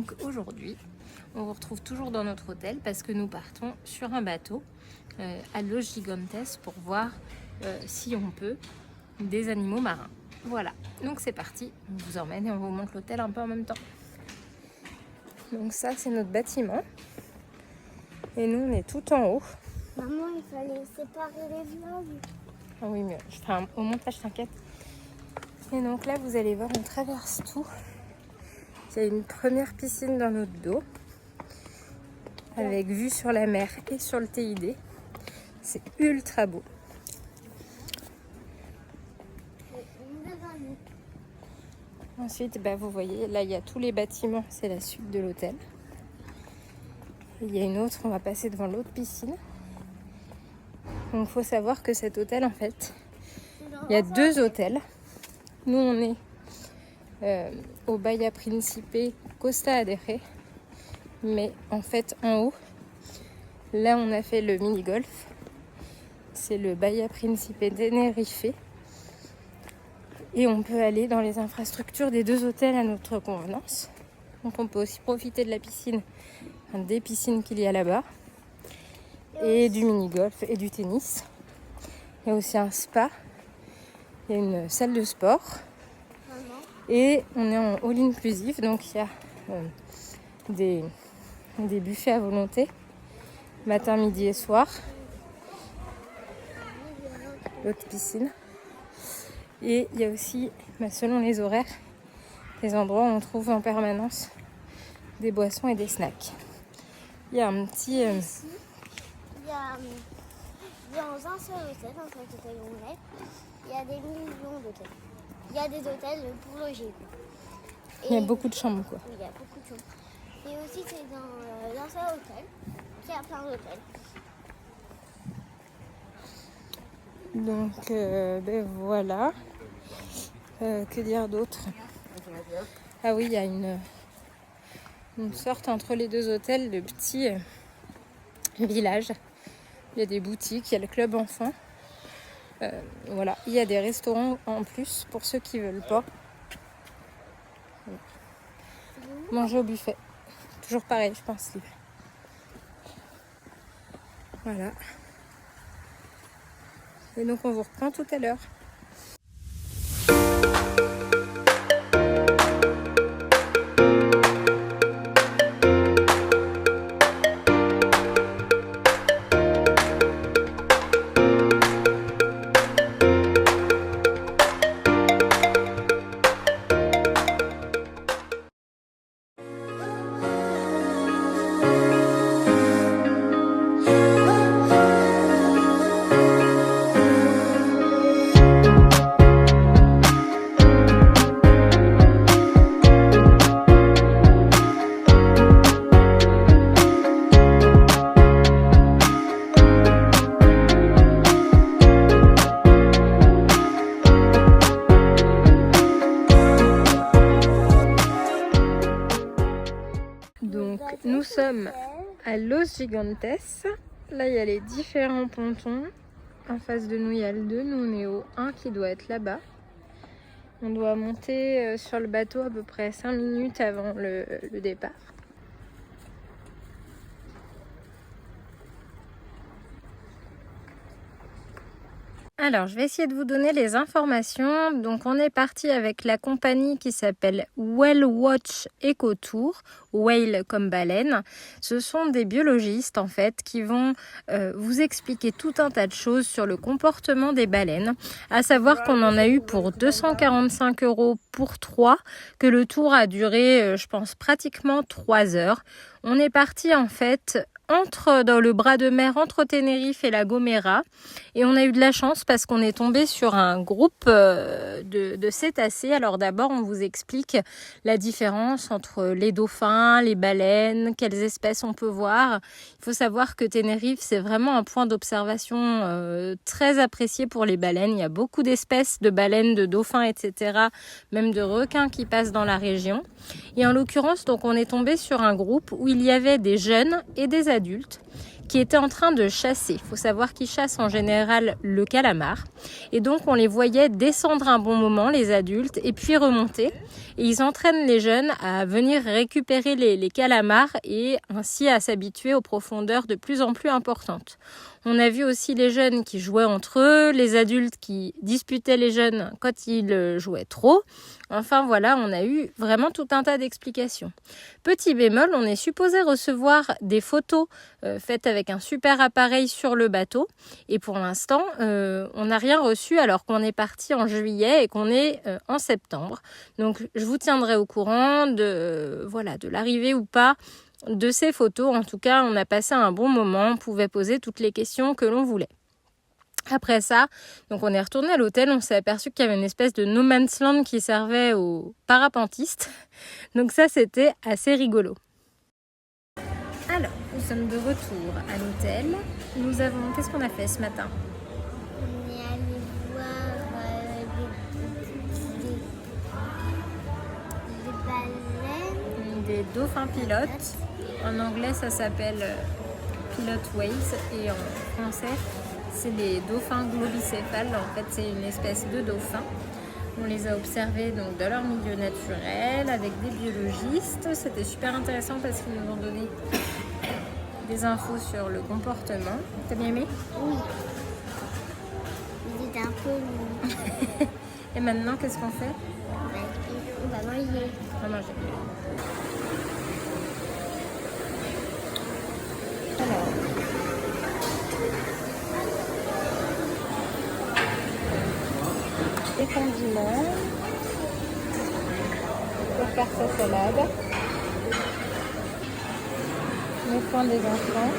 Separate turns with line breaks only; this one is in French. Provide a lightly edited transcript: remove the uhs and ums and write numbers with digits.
Donc aujourd'hui, on vous retrouve toujours dans notre hôtel parce que nous partons sur un bateau à Los Gigantes pour voir si on peut des animaux marins. Voilà, donc c'est parti, on vous emmène et on vous montre l'hôtel un peu en même temps. Donc ça c'est notre bâtiment et nous on est tout en haut.
Maman, il fallait séparer les vlogs.
Ah oui, mais au montage, t'inquiète. Et donc là, vous allez voir, on traverse tout. Il y a une première piscine dans notre dos, avec vue sur la mer et sur le TID. C'est ultra beau. Ensuite, vous voyez, là, il y a tous les bâtiments. C'est la suite de l'hôtel. Il y a une autre, on va passer devant l'autre piscine. Donc, il faut savoir que cet hôtel, en fait, il y a deux hôtels. Nous, on est au Bahia Principe Costa Adere. Mais en fait, en haut, là, on a fait le mini-golf. C'est le Bahia Principe Tenerife. Et on peut aller dans les infrastructures des deux hôtels à notre convenance. Donc, on peut aussi profiter de la piscine, des piscines qu'il y a là-bas. Et du mini-golf et du tennis. Il y a aussi un spa. Il y a une salle de sport. Et on est en all-inclusive. Donc il y a des buffets à volonté. Matin, midi et soir. L'autre piscine. Et il y a aussi, selon les horaires, des endroits où on trouve en permanence des boissons et des snacks. Il y a un petit...
Dans un seul hôtel, dans cet hôtel où on est, il y a des millions d'hôtels. Il y a des hôtels pour loger.
Il y a beaucoup de chambres, quoi.
Oui, il y a beaucoup de chambres. Et aussi, c'est dans un seul hôtel qu'il y a plein d'hôtels.
Donc, voilà. Que dire d'autre? Ah oui, il y a une sorte entre les deux hôtels de petit village. Il y a des boutiques, il y a le club enfant. Voilà, il y a des restaurants en plus pour ceux qui veulent pas. Manger au buffet. Toujours pareil, je pense. Voilà. Et donc on vous reprend tout à l'heure. Donc nous sommes à Los Gigantes. Là il y a les différents pontons. En face de nous il y a le 2. Nous on est au 1 qui doit être là-bas. On doit monter sur le bateau à peu près 5 minutes avant le départ. Alors, je vais essayer de vous donner les informations. Donc, on est parti avec la compagnie qui s'appelle Whale Watch Ecotour, whale comme baleine. Ce sont des biologistes, en fait, qui vont vous expliquer tout un tas de choses sur le comportement des baleines. À savoir qu'on en a eu pour 245 € pour 3, que le tour a duré, je pense, pratiquement 3 heures. On est parti, en fait, dans le bras de mer entre Tenerife et La Gomera, et on a eu de la chance parce qu'on est tombé sur un groupe de cétacés. Alors d'abord on vous explique la différence entre les dauphins, les baleines, quelles espèces on peut voir. Il faut savoir que Tenerife c'est vraiment un point d'observation très apprécié pour les baleines. Il y a beaucoup d'espèces de baleines, de dauphins, etc., même de requins qui passent dans la région. Et en l'occurrence donc on est tombé sur un groupe où il y avait des jeunes et des adultes qui étaient en train de chasser. Il faut savoir qu'ils chassent en général le calamar. Et donc on les voyait descendre un bon moment, les adultes, et puis remonter. Et ils entraînent les jeunes à venir récupérer les calamars et ainsi à s'habituer aux profondeurs de plus en plus importantes. On a vu aussi les jeunes qui jouaient entre eux, les adultes qui disputaient les jeunes quand ils jouaient trop. Enfin voilà, on a eu vraiment tout un tas d'explications. Petit bémol, on est supposé recevoir des photos faites avec un super appareil sur le bateau. Et pour l'instant, on n'a rien reçu alors qu'on est parti en juillet et qu'on est en septembre. Donc je vous tiendrai au courant de l'arrivée ou pas de ces photos. En tout cas, on a passé un bon moment, on pouvait poser toutes les questions que l'on voulait. Après ça, donc on est retourné à l'hôtel, on s'est aperçu qu'il y avait une espèce de no man's land qui servait aux parapentistes. Donc ça, c'était assez rigolo. Alors, nous sommes de retour à l'hôtel. Qu'est-ce qu'on a fait ce matin?
On est allé voir des baleines.
Des dauphins pilotes. En anglais, ça s'appelle pilot whales et en français, c'est les dauphins globicéphales. En fait, c'est une espèce de dauphin. On les a observés donc dans leur milieu naturel avec des biologistes. C'était super intéressant parce qu'ils nous ont donné des infos sur le comportement. T'as bien aimé?
Oui. Il était un peu long.
Et maintenant, qu'est-ce qu'on fait?
On va manger.
On va manger. Alors, des condiments pour faire sa salade. Le coin des enfants.